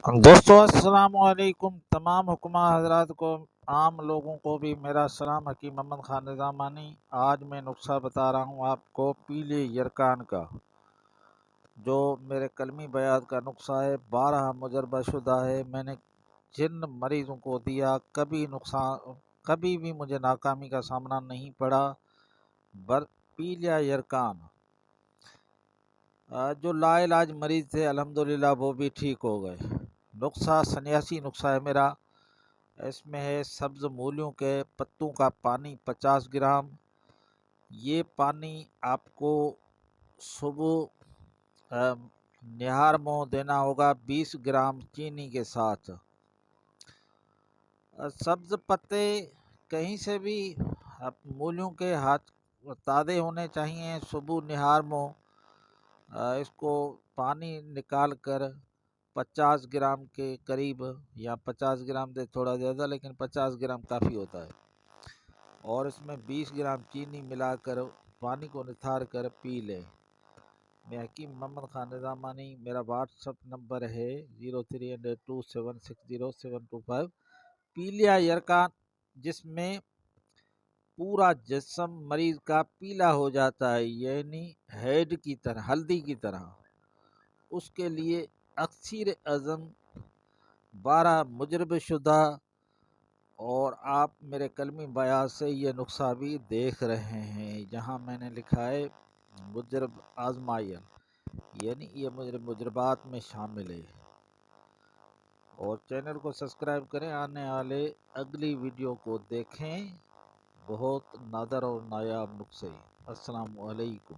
دوستو السلام علیکم، تمام حکمہ حضرات کو، عام لوگوں کو بھی میرا سلام۔ حکیم محمد خان نظامانی۔ آج میں نسخہ بتا رہا ہوں آپ کو پیلے یرکان کا، جو میرے کلمی بیات کا نسخہ ہے، 12 مجربہ شدہ ہے۔ میں نے جن مریضوں کو دیا، کبھی بھی مجھے ناکامی کا سامنا نہیں پڑا۔ پیلیا یرکان جو لا علاج مریض تھے، الحمدللہ وہ بھی ٹھیک ہو گئے۔ نسخہ سنیاسی نسخہ ہے میرا۔ اس میں ہے سبز مولیوں کے پتوں کا پانی 50 گرام۔ یہ پانی آپ کو صبح نہار منہ دینا ہوگا 20 گرام چینی کے ساتھ۔ سبز پتے کہیں سے بھی مولیوں کے ہاتھ تازے ہونے چاہیے۔ صبح نہار منہ اس کو پانی نکال کر 50 گرام کے قریب، یا 50 گرام سے تھوڑا زیادہ، لیکن 50 گرام کافی ہوتا ہے، اور اس میں 20 گرام چینی ملا کر پانی کو نتھار کر پی لیں۔ میں حکیم محمد خان نظامانی، میرا واٹس اپ نمبر ہے 0302760725۔ پیلیا یرکان، جس میں پورا جسم مریض کا پیلا ہو جاتا ہے، یعنی ہیڈ کی طرح، ہلدی کی طرح، اس کے لیے اکثیر اعظم 12 مجرب شدہ، اور آپ میرے کلمی بیان سے یہ نسخہ بھی دیکھ رہے ہیں، جہاں میں نے لکھا ہے مجرب آزمائل، یعنی یہ مجربات میں شامل ہے۔ اور چینل کو سبسکرائب کریں، آنے والے اگلی ویڈیو کو دیکھیں۔ بہت نادر اور نایاب نسخے۔ السلام علیکم۔